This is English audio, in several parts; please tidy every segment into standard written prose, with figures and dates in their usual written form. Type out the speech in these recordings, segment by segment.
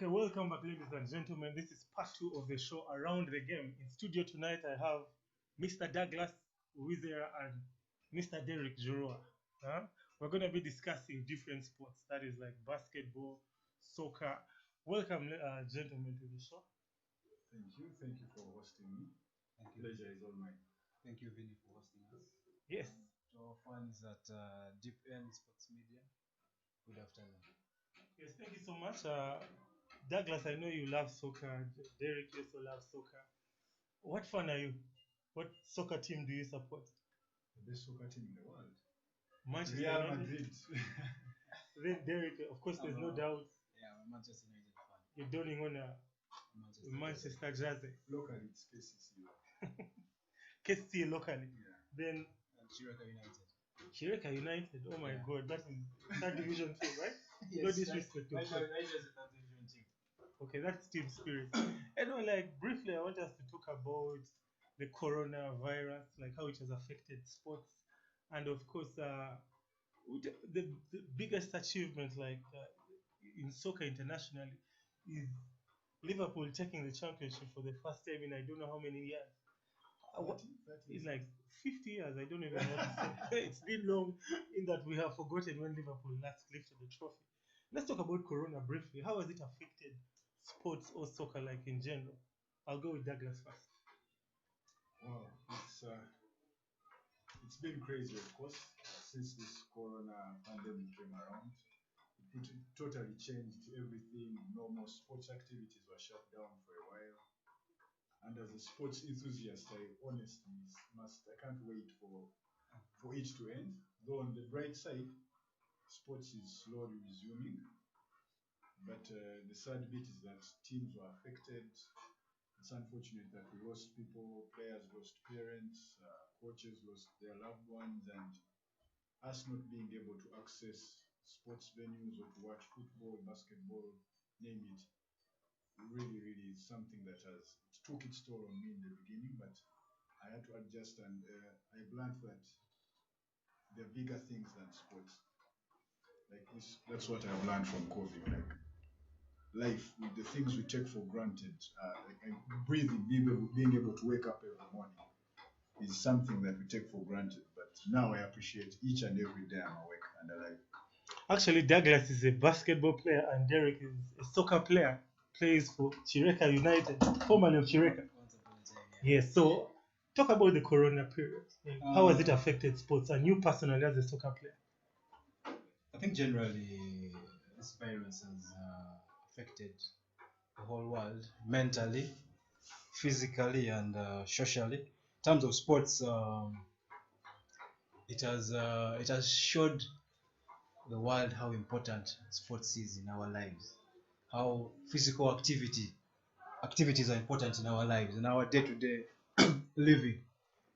Okay, welcome back, ladies and gentlemen. This is part two of the show Around the Game. In studio tonight, I have Mr. Douglas Wizera and Mr. Derek Jurua. Huh? We're going to be discussing different sports, that is like basketball, soccer. Welcome, gentlemen, to the show. Thank you. Thank you for hosting me. Thank you. Pleasure is all mine. Thank you, Vinny, for hosting us. Yes. To our fans at Deep End Sports Media, good afternoon. Yes, thank you so much. Douglas, I know you love soccer. Derek also loves soccer. What fan are you? What soccer team do you support? The best soccer team in the world. Manchester Real United? Madrid. Then Derek, of course, there's no doubt Yeah, I'm a Manchester United fan. you're donning on a Manchester jersey. Locally, it's KCC. KC locally. Yeah. Then And Chiraka United. Chireka United. Oh my Yeah. God, that is third division team, right? Yes, No disrespect, of course. United is a third division team. Okay, that's team spirit. Anyway, like briefly, I want us to talk about the coronavirus, like how it has affected sports, and of course, the biggest achievement, like in soccer internationally, is Liverpool taking the championship for the first time in I don't know how many years. It's like 50 years. I don't even know what to say. It's been long in that we have forgotten when Liverpool last lifted the trophy. Let's talk about Corona briefly. How has it affected sports or soccer, like in general? I'll go with Douglas first. Wow, it's been crazy, of course, since this Corona pandemic came around. It totally changed everything. No more sports activities were shut down for a while. And as a sports enthusiast, I honestly I can't wait for it to end. Though on the bright side, sports is slowly resuming. But the sad bit is that teams were affected. It's unfortunate that we lost people, players lost parents, coaches lost their loved ones, and us not being able to access sports venues or to watch football, basketball, name it, really is something that it took its toll on me in the beginning, but I had to adjust, and I've learned that there are bigger things than sports. Like this, that's what I've learned from COVID. Like life, with the things we take for granted, like breathing, being able to wake up every morning is something that we take for granted. But now I appreciate each and every day I'm awake and alive. Actually, Douglas is a basketball player and Derek is a soccer player. Plays for Chireka United, formerly of Chireka. Once upon a time, yeah. Yes, so talk about the Corona period. Like, how has it affected sports and you personally as a soccer player? I think generally this virus has affected the whole world mentally, physically, and socially. In terms of sports, it has showed the world how important sports is in our lives, how physical activities are important in our lives, in our day-to-day living.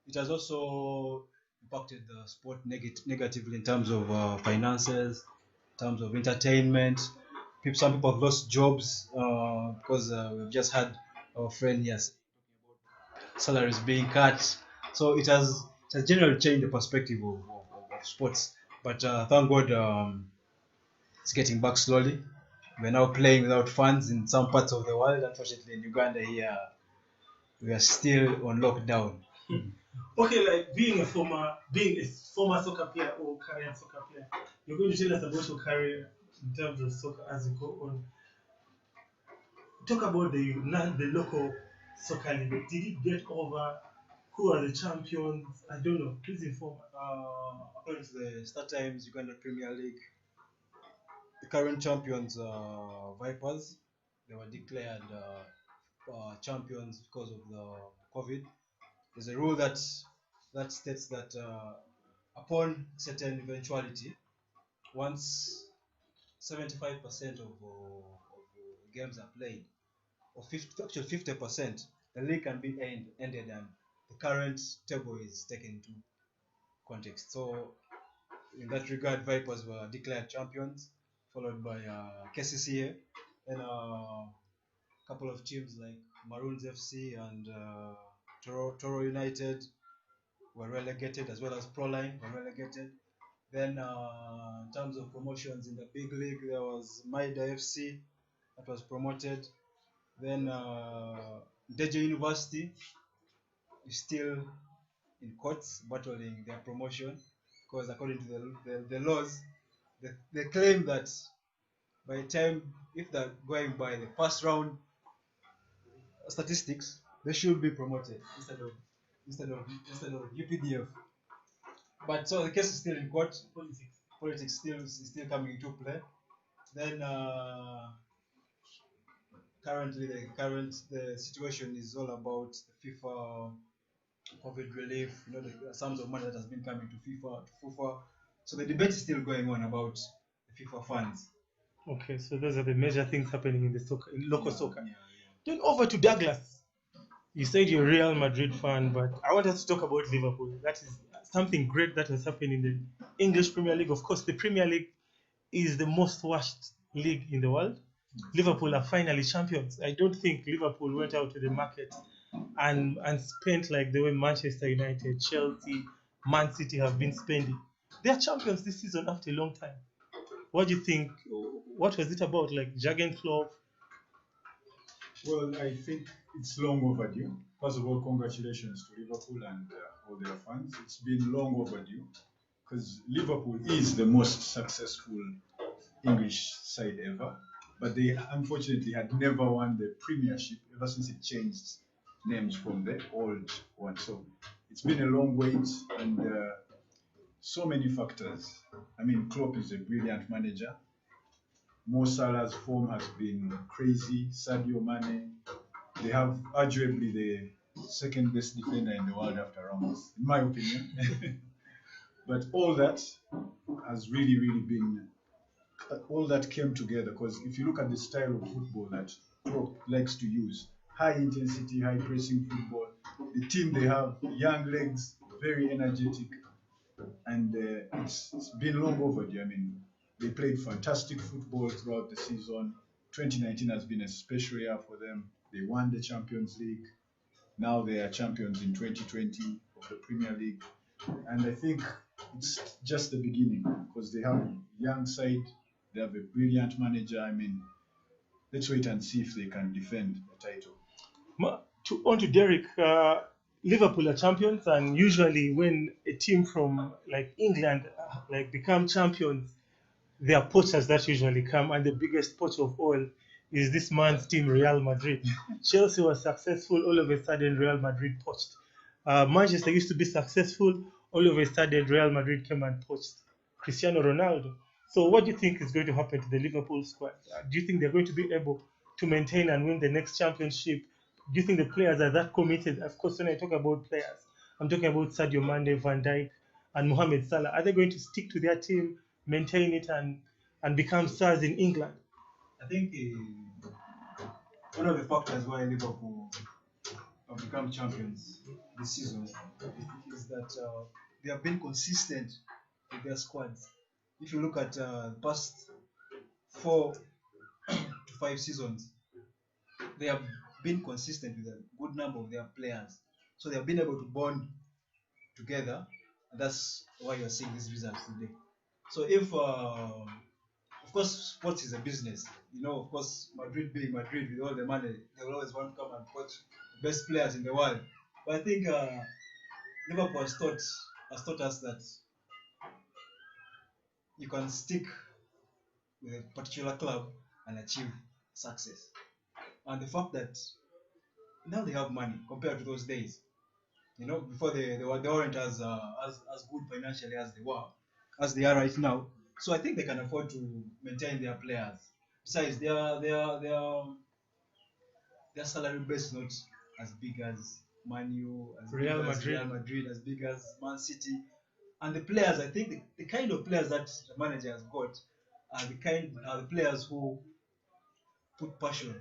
It has also impacted the sport negatively in terms of finances, in terms of entertainment. Some people have lost jobs because we've just had our friend here talking about salaries being cut. So it has generally changed the perspective of sports. But thank God it's getting back slowly. We're now playing without fans in some parts of the world. Unfortunately, in Uganda here, we are still on lockdown. Okay, like being a former soccer player or current soccer player, you're going to tell us about your career in terms of soccer as you go on. Talk about the local soccer league. Did it get over? Who are the champions? I don't know. Please inform us. According to the Star Times Uganda Premier League, the current champions Vipers. They were declared champions because of the COVID. There's a rule that states that upon certain eventuality, once 75% of games are played, or 50%, the league can be ended, and the current table is taken into context. So, in that regard, Vipers were declared champions, followed by KCCA, and a couple of teams like Maroons FC and Toro United were relegated, as well as Proline were relegated. Then, in terms of promotions in the big league, there was Maida FC, that was promoted. Then Deja University is still in courts battling their promotion because according to the laws, they claim that by the time, if they're going by the first round statistics, they should be promoted instead of UPDF. But so the case is still in court. Politics still coming into play. Then currently the situation is all about the FIFA COVID relief. You know, the sums of money that has been coming to FIFA. So the debate is still going on about the FIFA funds. Okay, so those are the major things happening in the soccer, in local soccer. Yeah. Then over to Douglas. You said you're a Real Madrid fan, but I want us to talk about Liverpool. That is something great that has happened in the English Premier League. Of course, the Premier League is the most watched league in the world. Liverpool are finally champions. I don't think Liverpool went out to the market and spent like the way Manchester United, Chelsea, Man City have been spending. They are champions this season after a long time. What do you think? What was it about? Like juaggen klopp? Well, I think it's long overdue. First of all, congratulations to Liverpool and all their fans. It's been long overdue because Liverpool is the most successful English side ever, but they unfortunately had never won the Premiership ever since it changed names from the old one. So it's been a long wait and so many factors. I mean, Klopp is a brilliant manager. Mo Salah's form has been crazy. Sadio Mane, they have arguably the second best defender in the world after Ramos, in my opinion. But all that has really, really been, all that came together because if you look at the style of football that Klopp likes to use, high intensity, high pressing football, the team they have, young legs, very energetic, and it's been long overdue. I mean, they played fantastic football throughout the season. 2019 has been a special year for them. They won the Champions League. Now they are champions in 2020 of the Premier League. And I think it's just the beginning because they have a young side. They have a brilliant manager. I mean, let's wait and see if they can defend the title. On to Derek. Liverpool are champions, and usually when a team from like England like become champions, there are poachers that usually come, and the biggest poach of all is this man's team, Real Madrid. Chelsea was successful, all of a sudden Real Madrid poached. Manchester used to be successful, all of a sudden Real Madrid came and poached Cristiano Ronaldo. So what do you think is going to happen to the Liverpool squad? Do you think they're going to be able to maintain and win the next championship? Do you think the players are that committed? Of course, when I talk about players, I'm talking about Sadio Mane, Van Dijk, and Mohamed Salah. Are they going to stick to their team, maintain it, and become stars in England? I think one of the factors why Liverpool have become champions this season is that they have been consistent with their squads. If you look at the past 4 to 5 seasons, they have been consistent with a good number of their players. So they have been able to bond together, and that's why you're seeing these results today. So if, of course, sports is a business. You know, of course, Madrid being Madrid with all the money, they will always want to come and coach the best players in the world. But I think Liverpool has taught us that you can stick with a particular club and achieve success. And the fact that now they have money compared to those days, you know, before they weren't as good financially as they are right now. So I think they can afford to maintain their players. Besides, their salary base is not as big as Man U, as Real big as Madrid. Real Madrid, as big as Man City. And the players, I think the kind of players that the manager has got are the players who put passion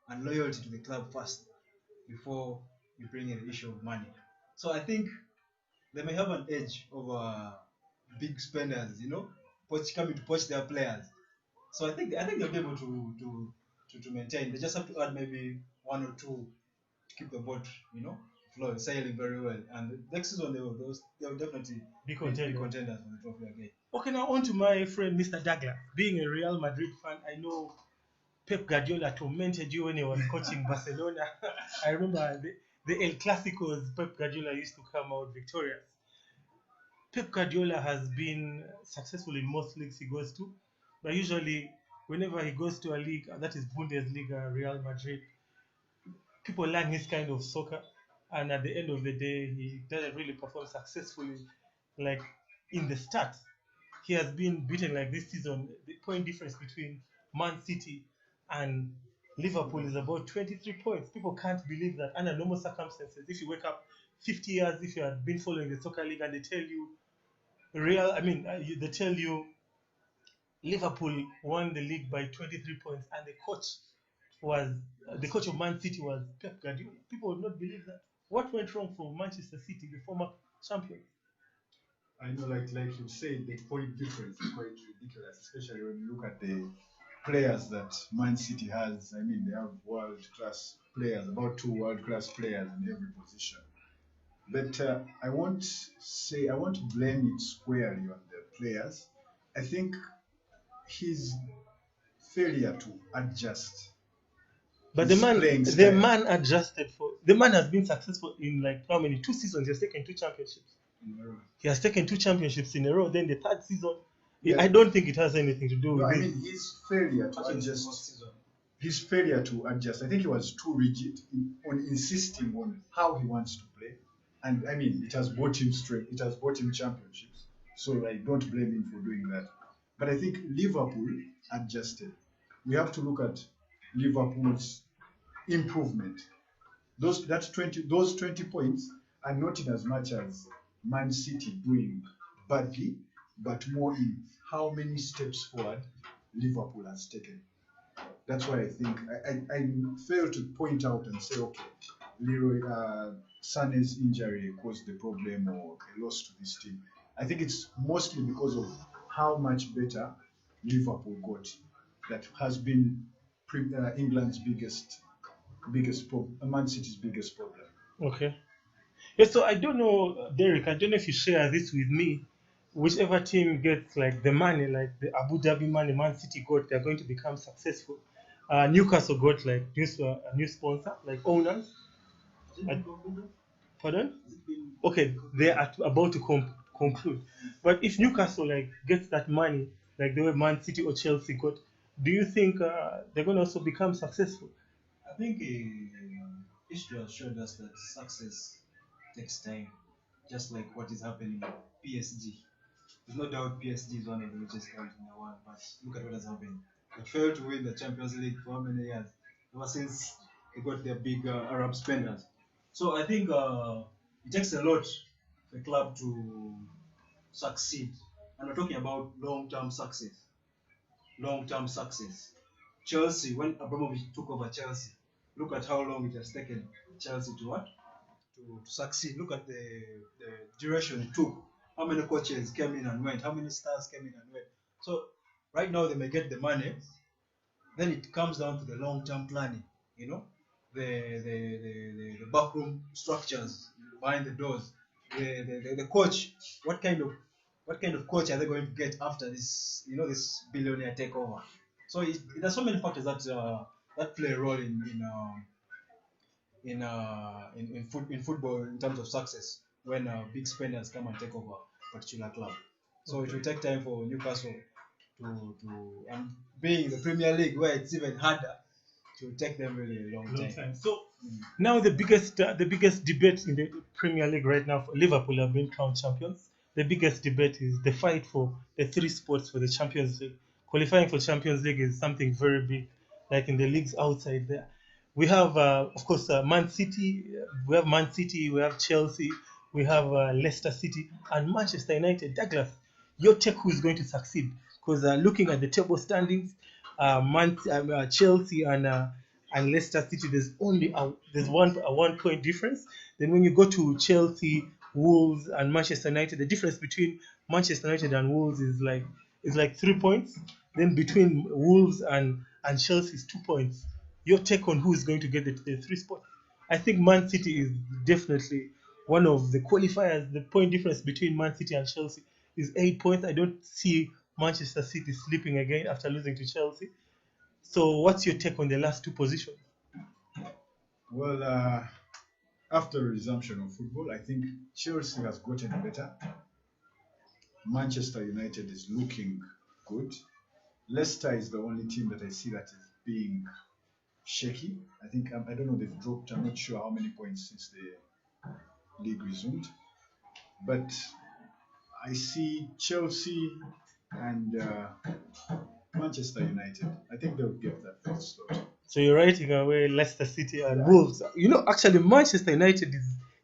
and loyalty to the club first before you bring in the issue of money. So I think they may have an edge over big spenders, you know, coming to poach their players. So I think they'll be able to maintain. They just have to add maybe 1 or 2 to keep the boat, you know, flowing, sailing very well. And next season they will definitely Be be contenders. contenders for the trophy again. Okay, now on to my friend Mr. Douglas. Being a Real Madrid fan, I know Pep Guardiola tormented you when he was coaching Barcelona. I remember the El Clasicos, Pep Guardiola used to come out victorious. Pep Guardiola has been successful in most leagues he goes to, but usually whenever he goes to a league, that is Bundesliga, Real Madrid, people learn his kind of soccer, and at the end of the day, he doesn't really perform successfully. Like in the start, he has been beaten like this season. The point difference between Man City and Liverpool is about 23 points. People can't believe that under normal circumstances. If you wake up 50 years, if you had been following the soccer league, and they tell you they tell you Liverpool won the league by 23 points, and was the coach of Man City was Pep Guardiola. People would not believe that. What went wrong for Manchester City, the former champions? I know, like you said, the point difference is quite ridiculous, especially when you look at the players that Man City has. I mean, they have world class players, about 2 world class players in every position. But I won't blame it squarely on the players. I think his failure to adjust. But his playing style. The man has been successful in like how many 2 seasons? He has taken 2 championships. He has taken 2 championships in a row. Then the third season, Yeah. I don't think it has anything to do No, with I this. mean his failure to adjust. His failure to adjust. I think he was too rigid on insisting on how he wants to play, and I mean it has bought him strength. It has bought him championships. So I don't blame him for doing that. But I think Liverpool adjusted. We have to look at Liverpool's improvement. Those 20 points are not in as much as Man City doing badly, but more in how many steps forward Liverpool has taken. That's why I think I fail to point out and say, okay, Leroy Sané's injury caused the problem or a loss to this team. I think it's mostly because of how much better Liverpool got. That has been England's biggest problem, Man City's biggest problem. Okay. Yeah, so I don't know, Derek. I don't know if you share this with me. Whichever team gets like the money, like the Abu Dhabi money Man City got, they're going to become successful. Newcastle got like a new sponsor, like owners. Pardon? Okay, they are about to conclude. But if Newcastle like gets that money, like the way Man City or Chelsea got, do you think they're going to also become successful? I think history has showed us that success takes time, just like what is happening at PSG. There's no doubt PSG is one of the richest clubs in the world, but look at what has happened. They failed to win the Champions League for how many years? Ever since they got their big Arab spenders. So I think it takes a lot for a club to succeed. And we're talking about long-term success. Long-term success. Chelsea, when Abramovich took over Chelsea, look at how long it has taken Chelsea to what? To succeed. Look at the duration it took. How many coaches came in and went? How many stars came in and went? So right now they may get the money. Then it comes down to the long-term planning. You know, the backroom structures behind the doors. The coach. What kind of coach are they going to get after this? You know, this billionaire takeover. So there's so many factors that play a role in football in terms of success when big spenders come and take over a particular club. So it will take time for Newcastle to and being in the Premier League where it's even harder, to take them really a long time. So now the biggest debate in the Premier League right now, for Liverpool have been crowned champions. The biggest debate is the fight for the 3 spots for the Champions League. Qualifying for Champions League is something very big, like in the leagues outside there. We have, of course, Man City. We have Man City. We have Chelsea. We have Leicester City and Manchester United. Douglas, your take who is going to succeed? Because looking at the table standings, Chelsea and Leicester City, there's only there's a 1 point difference. Then when you go to Chelsea, Wolves, and Manchester United, the difference between Manchester United and Wolves is like 3 points. Then between Wolves and Chelsea is 2 points. Your take on who is going to get the 3 spots? I think Man City is definitely one of the qualifiers. The point difference between Man City and Chelsea is 8 points. I don't see Manchester City sleeping again after losing to Chelsea. So what's your take on the last two positions? Well, after the resumption of football, I think Chelsea has gotten better. Manchester United is looking good. Leicester is the only team that I see that is being shaky. I think I don't know, they've dropped. I'm not sure how many points since the league resumed, but I see Chelsea and Manchester United. I think they'll get that first slot. So you're writing away Leicester City and Yeah. Wolves. You know, actually, Manchester United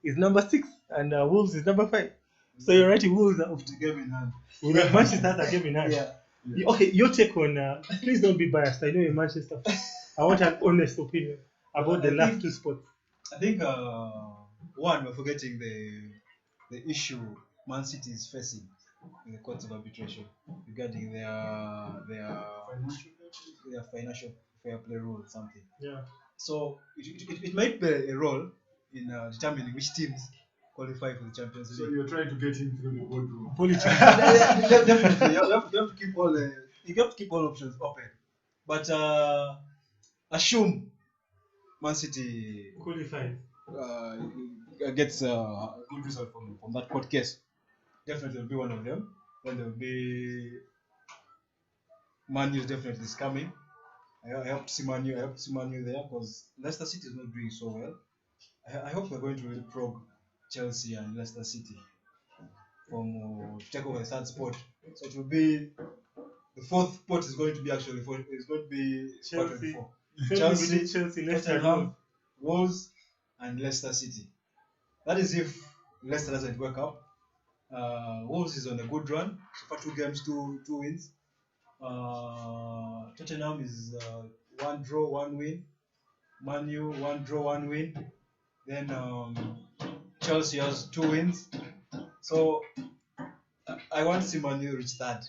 is number 6 and Wolves is number 5. So you're writing Wolves are up to game in hand. with Manchester has a game in hand. Yeah. Yeah. Okay, your take on. Please don't be biased. I know you're Manchester. I want an honest opinion about the last two spots. I think one, we're forgetting the issue Man City is facing in the courts of arbitration regarding their financial fair play rule or something. Yeah. So it might play a role in determining which teams qualify for the Champions So League. you're trying to get him through the boardroom. Politics. Definitely, you have to keep all options open. But assume Man City Qualified. gets a good result from that court case. Definitely will be one of them. Then there will be Man U definitely is coming. I hope to see Man U. There because Leicester City is not doing so well. I hope they're going to really probe Chelsea and Leicester City from take over the third spot. So it will be the fourth spot is going to be actually it's going to be Chelsea. Chelsea, Leicester, Tottenham, Wolves, and Leicester City. That is if Leicester doesn't work up. Wolves is on a good run. So far, 2 games, 2 wins. Tottenham is 1 draw, 1 win. Man U 1 draw, 1 win. Then Chelsea has 2 wins. So I want to see Man U reach third.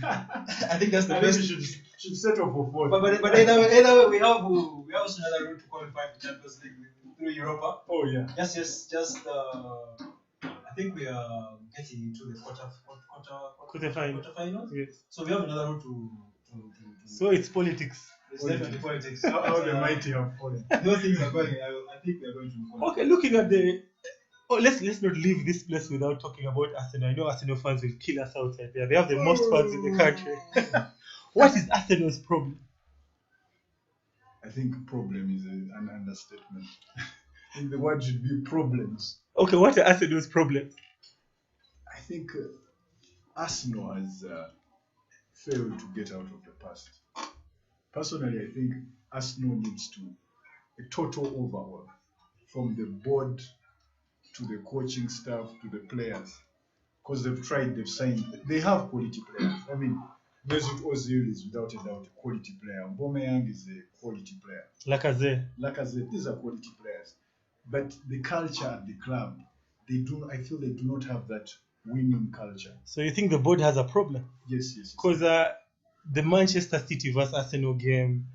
I think that's the best. You should settle for fourth. But either way, we have also another route to qualify for Champions League through Europa. Oh yeah. Just I think we are getting into the quarterfinals. Yes. So we have another route to So it's politics. It's definitely politics. How the mighty have fallen. Those things are going. I think we are going to. Okay, looking at the. Oh, let's not leave this place without talking about Arsenal. I know Arsenal fans will kill us outside there. They have the most fans in the country. What is Arsenal's problem? I think problem is an understatement. I think the word should be problems. Okay, what are Arsenal's problems? I think Arsenal has failed to get out of the past. Personally, I think Arsenal needs a total overhaul from the board to the coaching staff to the players, because they've signed, they have quality players. I mean, Mesut Ozil is without a doubt a quality player. Aubameyang is a quality player. Lacazette, these are quality players. But the culture at the club, I feel they do not have that winning culture. So you think the board has a problem? Yes. Because the Manchester City vs Arsenal game,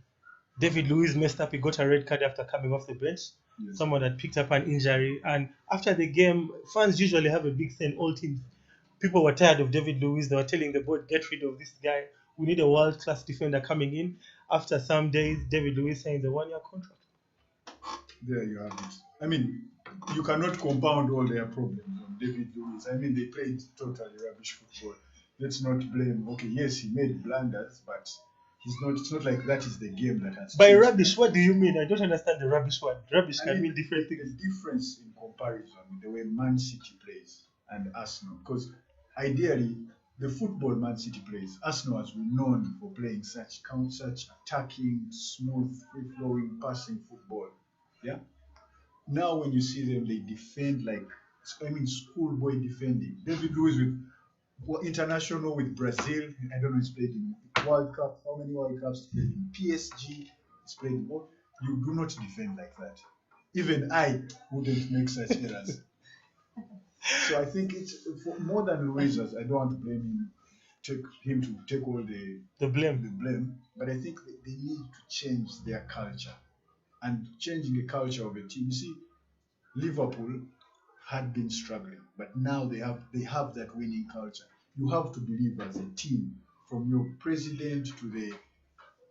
David Luiz messed up. He got a red card after coming off the bench. Yes. Someone had picked up an injury, and after the game, fans usually have a big say in all teams. People were tired of David Luiz. They were telling the board, get rid of this guy. We need a world-class defender coming in. After some days, David Luiz signed a 1-year contract. There you have it. I mean, you cannot compound all their problems on David Luiz. I mean, they played totally rubbish football. Let's not blame. Okay, yes, he made blunders, but it's not like that is the game that has By changed. rubbish, what do you mean? I don't understand the rubbish word. Rubbish can mean different things. The difference in comparison with the way Man City plays and Arsenal, because ideally, the football Man City plays, Arsenal has been known for playing such attacking, smooth, free-flowing, passing football. Yeah. Now when you see them, they defend like, schoolboy defending. David Luiz with international with Brazil. I don't know, he's played in World Cup. How many World Cups he's played in? PSG. He's played in what? You do not defend like that. Even I wouldn't make such errors. So I think it's for more than Luiz. I don't want to blame him to take all the blame. But I think they need to change their culture. And changing the culture of a team. You see, Liverpool had been struggling, but now they have that winning culture. You have to believe as a team, from your president to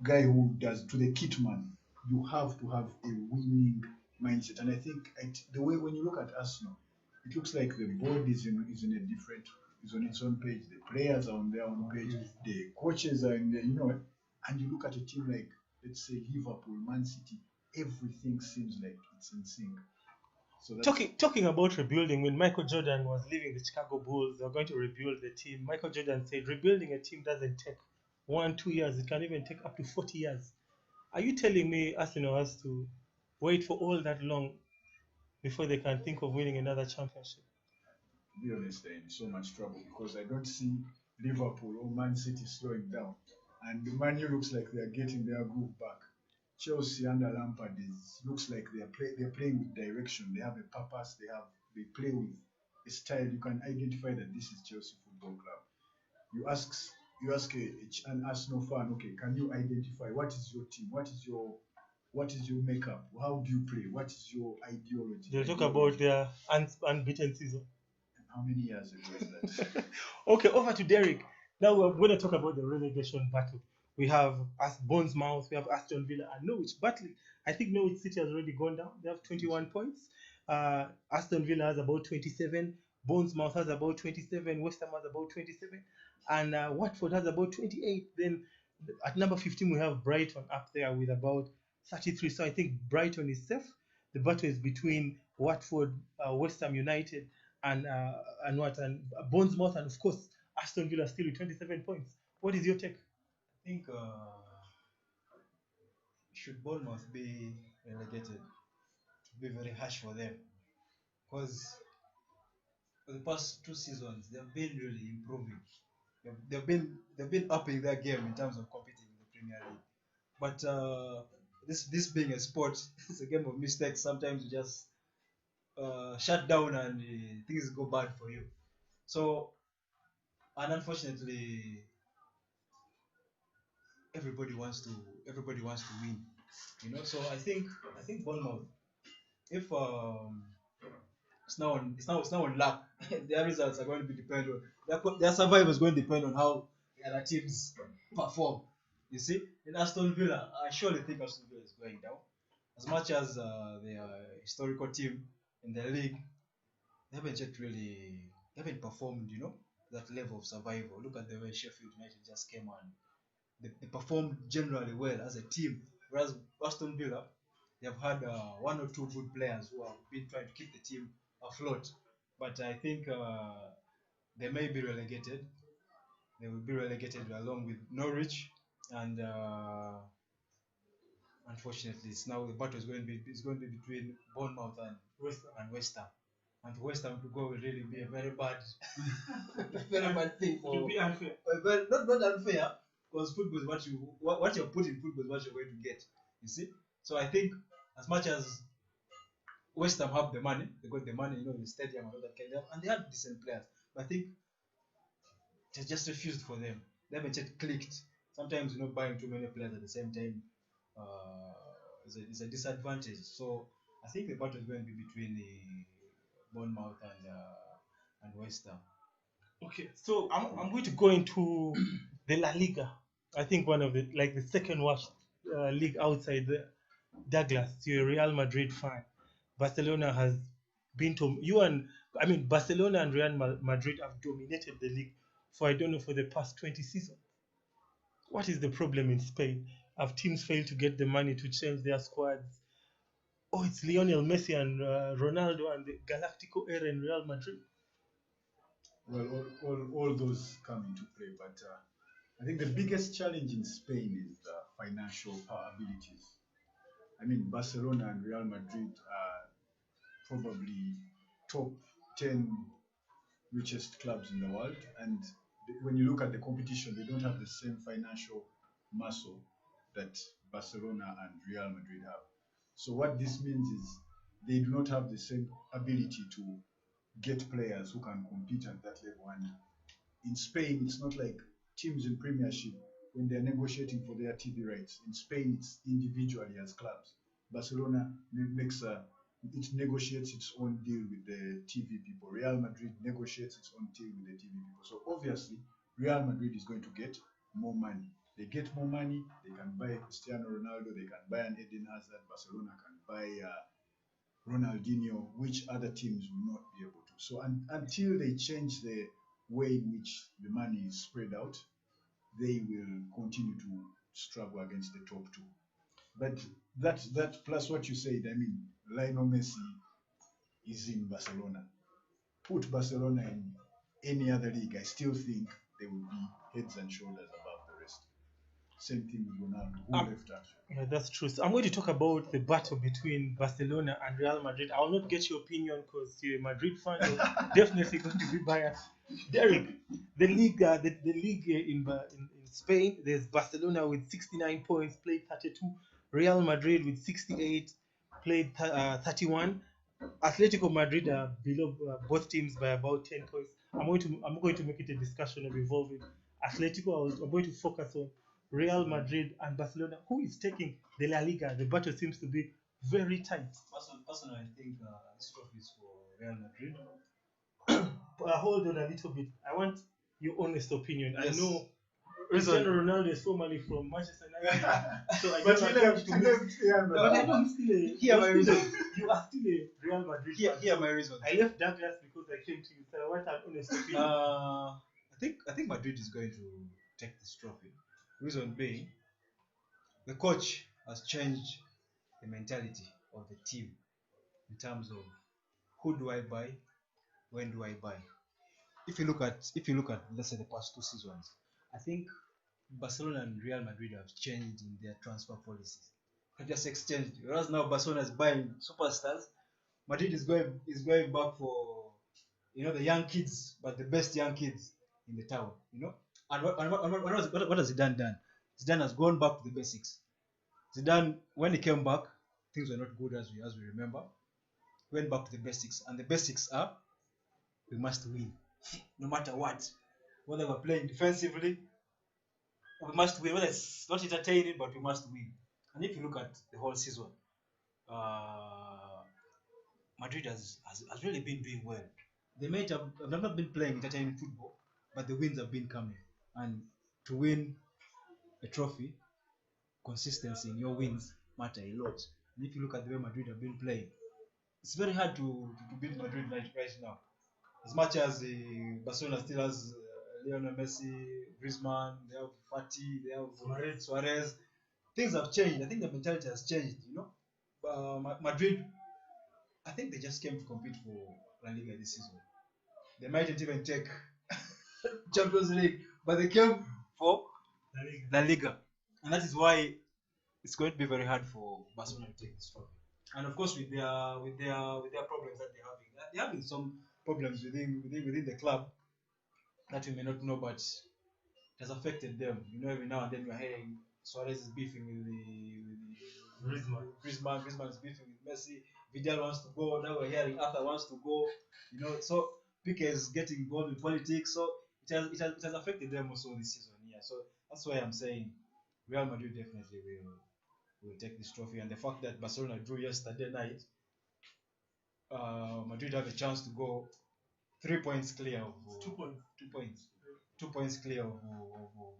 guy who does to the kit man. You have to have a winning mindset, and I think the way when you look at Arsenal, it looks like the board is in a different is on its own page. The players are on their own page. The coaches are in the. And you look at a team like, let's say, Liverpool, Man City, everything seems like it's in sync. So Talking about rebuilding, when Michael Jordan was leaving the Chicago Bulls, they were going to rebuild the team. Michael Jordan said rebuilding a team doesn't take 1-2 years; it can even take up to 40 years. Are you telling me Arsenal has to wait for all that long before they can think of winning another championship? to be honest, they're in so much trouble because I don't see Liverpool or Man City slowing down. And the Man U looks like they're getting their groove back. Chelsea under Lampard looks like they're playing with direction. They have a purpose. They play with a style. You can identify that this is Chelsea Football Club. You ask an Arsenal fan, okay, can you identify what is your team? What is your makeup? How do you play? What is your ideology? They talk about their unbeaten season. How many years ago is that? Okay, over to Derek. Now we're going to talk about the relegation battle. We have Bournemouth, we have Aston Villa, and Norwich battling. I think Norwich City has already gone down. They have 21 points. Aston Villa has about 27. Bournemouth has about 27. West Ham has about 27. And Watford has about 28. Then at number 15, we have Brighton up there with about 33. So I think Brighton is safe. The battle is between Watford, West Ham United, and Bournemouth, and of course Aston Villa still with 27 points. What is your take? I think should Bournemouth be relegated, it would be very harsh for them because for the past 2 seasons they've been really improving. They've been upping their game in terms of competing in the Premier League. But this being a sport, it's a game of mistakes. Sometimes you just shut down and things go bad for you. So, and unfortunately, everybody wants to win. So I think Bournemouth, if it's now on luck, their results are going to be dependent on their survival is going to depend on how the other teams perform. You see, in Aston Villa, I surely think Aston Villa is going down. As much as they are a historical team in the league, they haven't performed, that level of survival. Look at the way Sheffield United just came on. They performed generally well as a team, whereas Aston Villa, they've had one or two good players who have been trying to keep the team afloat. But I think they may be relegated. They will be relegated along with Norwich, and unfortunately, it's now the battle is going to be between Bournemouth and West Ham. And for West Ham to go will really be a very bad, very bad thing. It will be unfair. Not unfair, because football is what you're put in football is what you're going to get. You see, so I think as much as West Ham have the money, they got the money, the stadium and all that kind of, and they have decent players. But I think it has just refused for them. They haven't yet clicked. Sometimes buying too many players at the same time is a disadvantage. So I think the battle is going to be between the Bournemouth and West Ham. Okay, so I'm going to go into the La Liga. I think one of the second worst league outside the Douglas. You're a Real Madrid fan. Barcelona has been to you and I mean Barcelona and Real Madrid have dominated the league for I don't know for the past 20 seasons. What is the problem in Spain? Have teams failed to get the money to change their squads? Oh, it's Lionel Messi and Ronaldo and the Galactico era in Real Madrid. Well, all those come into play, but I think the biggest challenge in Spain is the financial abilities. I mean, Barcelona and Real Madrid are probably top 10 richest clubs in the world, and when you look at the competition, they don't have the same financial muscle that Barcelona and Real Madrid have. So what this means is they do not have the same ability to get players who can compete at that level. And in Spain, it's not like teams in Premiership when they're negotiating for their TV rights. In Spain, it's individually as clubs. Barcelona it negotiates its own deal with the TV people. Real Madrid negotiates its own deal with the TV people. So obviously, Real Madrid is going to get more money. They get more money. They can buy Cristiano Ronaldo. They can buy an Eden Hazard. Barcelona can buy Ronaldinho, which other teams will not be able to. So until they change the way in which the money is spread out, they will continue to struggle against the top two. But that plus what you said, I mean, Lionel Messi is in Barcelona. Put Barcelona in any other league, I still think they will be heads and shoulders above the rest. Same thing with Ronaldo, who left after. Yeah, that's true. So I'm going to talk about the battle between Barcelona and Real Madrid. I will not get your opinion because you're a Madrid fan. You're definitely going to be biased. Derek, the league, the league in Spain, there's Barcelona with 69 points, played 32. Real Madrid with 68, played 31. Atletico Madrid are below both teams by about 10 points. I'm going to make it a discussion of involving Atletico. I'm going to focus on Real Madrid and Barcelona. Who is taking the La Liga? The battle seems to be very tight. Personally, I think this trophy is for Real Madrid. Hold on a little bit. I want your honest opinion. Yes. I know Cristiano Ronaldo is formerly from Manchester United, so I But don't he have left, to he mix. left Real But I Madrid. know he's still a, Here my you're still reason. you are still a Real Madrid fan. Here are my reasons. I left Douglas because I came to you, so I want an honest opinion. I think Madrid is going to take this trophy. Reason being, the coach has changed the mentality of the team in terms of who do I buy, when do I buy. If you look at let's say the past 2 seasons, I think Barcelona and Real Madrid have changed in their transfer policies. They've just exchanged. Whereas now Barcelona is buying superstars, Madrid is going back for the young kids, but the best young kids in the town. And what has Zidane done? Zidane has gone back to the basics. Zidane, when he came back, things were not good as we remember. Went back to the basics, and the basics are we must win, no matter what. Whether we're playing defensively, we must win. Whether it's not entertaining, but we must win. And if you look at the whole season, Madrid has really been doing well. They might have not been playing entertaining football, but the wins have been coming. And to win a trophy, consistency in your wins matter a lot. And if you look at the way Madrid have been playing, it's very hard to beat Madrid right now. As much as Barcelona still has Lionel Messi, Griezmann, they have Fati, they have Suarez. Things have changed. I think the mentality has changed. Madrid, I think they just came to compete for La Liga this season. They mightn't even take Champions League, but they came for La Liga, and that is why it's going to be very hard for Barcelona to take this trophy. And of course, with their problems that they're having some problems within the club that we may not know, but it has affected them. Every now and then we're hearing Suarez is beefing with Griezmann. Griezmann is beefing with Messi. Vidal wants to go. Now we're hearing Arthur wants to go. So Piqué is getting involved in politics. So it has affected them also this season. Yeah. So that's why I'm saying Real Madrid definitely will take this trophy. And the fact that Barcelona drew yesterday night, Madrid have a chance to go 3 points clear of 2 points. 2 points clear of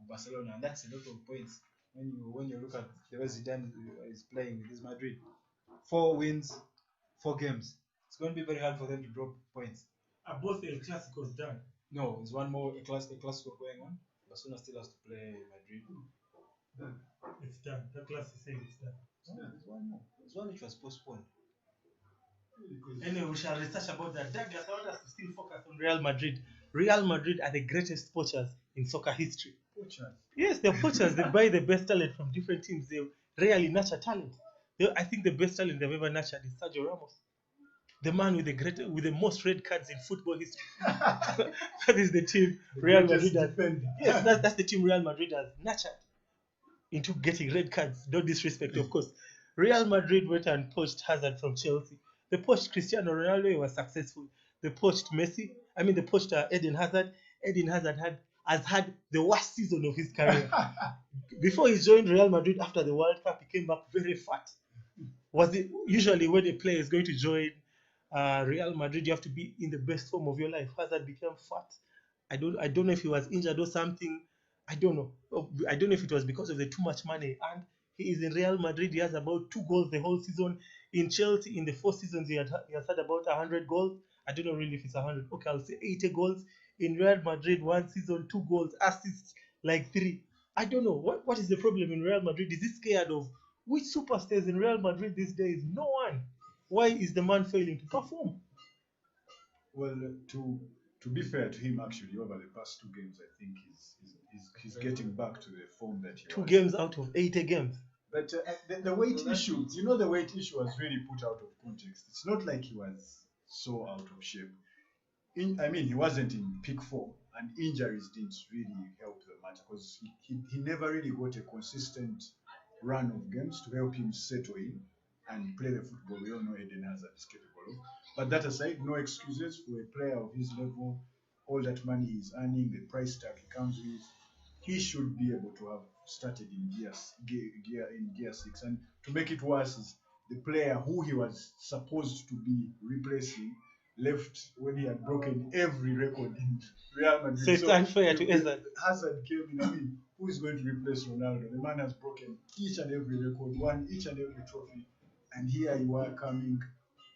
Barcelona, and that's a lot of points when you look at the way Zidane is playing with this Madrid. 4 wins, 4 games. It's going to be very hard for them to drop points. Are both El Clásicos done? No, there's one more Clásico going on. Barcelona still has to play Madrid. Done. It's done. The class is saying it's done. No, there's one more. There's one which was postponed. Anyway, we shall research about that. Douglas, I want us to still focus on Real Madrid. Real Madrid are the greatest poachers in soccer history. Poachers. Yes, they're poachers. They buy the best talent from different teams. They rarely nurture talent. I think the best talent they've ever nurtured is Sergio Ramos, the man with the most red cards in football history. That is the team Real Madrid has. Yes, that's the team Real Madrid has nurtured into getting red cards. No disrespect, of course. Real Madrid went and poached Hazard from Chelsea. They poached Cristiano Ronaldo. He was successful. They poached Messi. They poached Eden Hazard. Eden Hazard has had the worst season of his career. Before he joined Real Madrid after the World Cup, he came back very fat. Was it usually when a player is going to join Real Madrid, you have to be in the best form of your life? Hazard became fat. I don't know if he was injured or something. I don't know. I don't know if it was because of the too much money. And he is in Real Madrid. He has about 2 goals the whole season. In Chelsea, in the 4 seasons, he has had about 100 goals. I don't know really if it's 100. Okay, I'll say 80 goals. In Real Madrid, 1 season, 2 goals, assists like 3. I don't know. What is the problem in Real Madrid? Is he scared of which superstars in Real Madrid these days? No one. Why is the man failing to perform? Well, to be fair to him, actually, over the past 2 games, I think he's getting back to the form that he Two was. games out of 80 games. But the weight issue, the weight issue was really put out of context. It's not like he was so out of shape. He wasn't in peak form, and injuries didn't really help the matter because he never really got a consistent run of games to help him settle in and play the football we all know Eden Hazard is capable of. But that aside, no excuses for a player of his level, all that money he's earning, the price tag he comes with. He should be able to have started in gear 6. And to make it worse, is the player who he was supposed to be replacing left when he had broken every record in Real Madrid. So it's unfair to Hazard. Hazard came in. Who is going to replace Ronaldo? The man has broken each and every record, won each and every trophy, and here you are coming.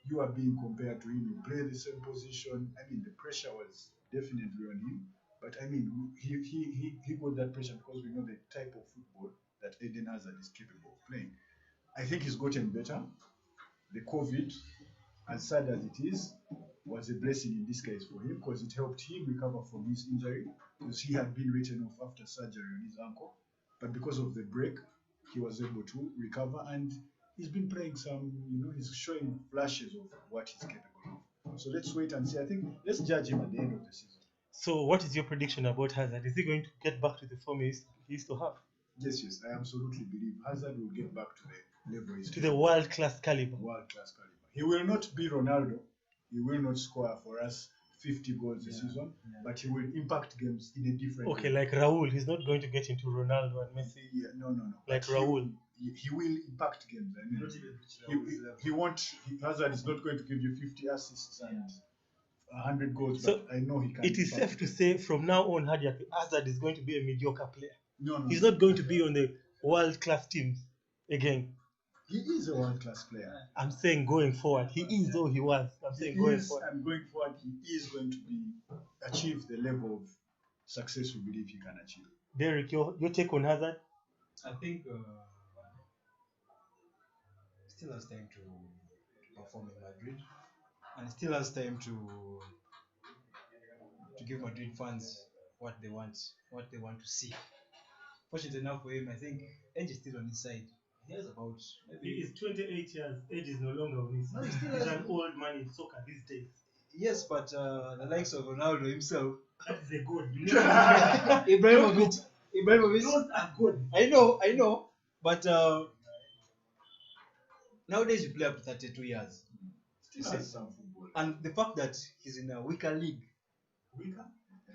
You are being compared to him. You play the same position. The pressure was definitely on him. But he got that pressure because we know the type of football that Eden Hazard is capable of playing. I think he's gotten better. The COVID, as sad as it is, was a blessing in disguise for him because it helped him recover from his injury because he had been written off after surgery on his ankle. But because of the break, he was able to recover and he's been playing some, he's showing flashes of what he's capable of. So let's wait and see. I think let's judge him at the end of the season. So what is your prediction about Hazard? Is he going to get back to the form he used to have? Yes, I absolutely believe Hazard will get back to the level he's to the world-class caliber. World-class caliber. He will not be Ronaldo. He will not score for us 50 goals a season, but he will impact games in a different way. Okay, like Raul. He's not going to get into Ronaldo and Messi. Yeah, no. Like Raul. He will impact games. He won't. Hazard is not going to give you 50 assists and 100 goals, so but I know he can. It is safe to say from now on, Hazard is going to be a mediocre player. No. He's not going to be on the world-class teams again. He is a world-class player. I'm saying going forward. He is though he was. Going forward. And going forward, he is going to achieve the level of success we believe he can achieve. Derek, your take on Hazard? I think still has time to perform in Madrid, and still has time to give Madrid fans what they want to see. Fortunately enough for him, I think age is still on his side. He has about He is 28 years. Age is no longer on his side. He's an old man in soccer these days. Yes, but the likes of Ronaldo himself. That is a good. Ibrahimovic. Those are good. I know. But nowadays you play up to 32 years. Still has some football. And the fact that he's in a weaker league. Weaker?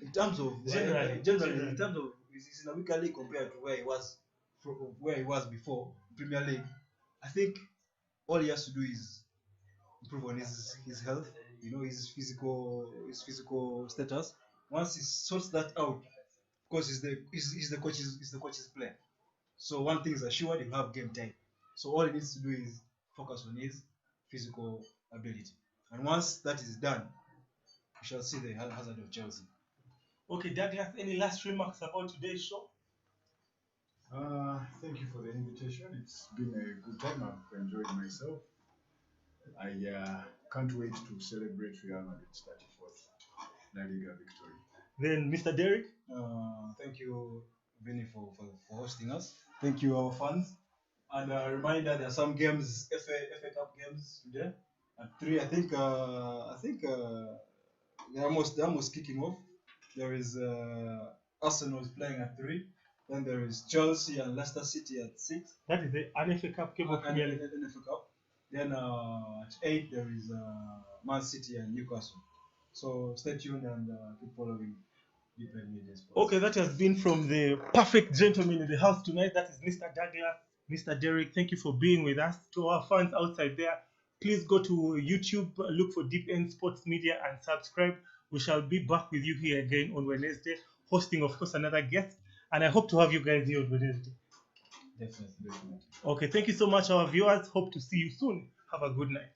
In terms of generally, in terms of he's in a weaker league compared to where he was before Premier League. I think all he has to do is improve on his health, his physical status. Once he sorts that out, of course he's the coach's player. So one thing is assured, he'll have game time. So all he needs to do is focus on his physical ability. And once that is done, we shall see the Hazard of Chelsea. Okay, Douglas, any last remarks about today's show? Thank you for the invitation. It's been a good time. I've enjoyed myself. I can't wait to celebrate Real Madrid's 34th La Liga victory. Then, Mr. Derek? Thank you, Vinny, for hosting us. Thank you, our fans. And a reminder, there are some games, FA Cup games today. At 3, I think they're almost kicking off. There is Arsenal is playing at 3. Then there is Chelsea and Leicester City at 6. That is the FA Cup game of Premier League. FA Cup. Then at 8 there is Man City and Newcastle. So stay tuned and keep following different media sports. Okay, that has been from the perfect gentleman in the house tonight. That is Mr. Douglas, Mr. Derek. Thank you for being with us. To our fans outside there, please go to YouTube, look for Deep End Sports Media and subscribe. We shall be back with you here again on Wednesday, hosting, of course, another guest. And I hope to have you guys here on Wednesday. Definitely. Okay, thank you so much, our viewers. Hope to see you soon. Have a good night.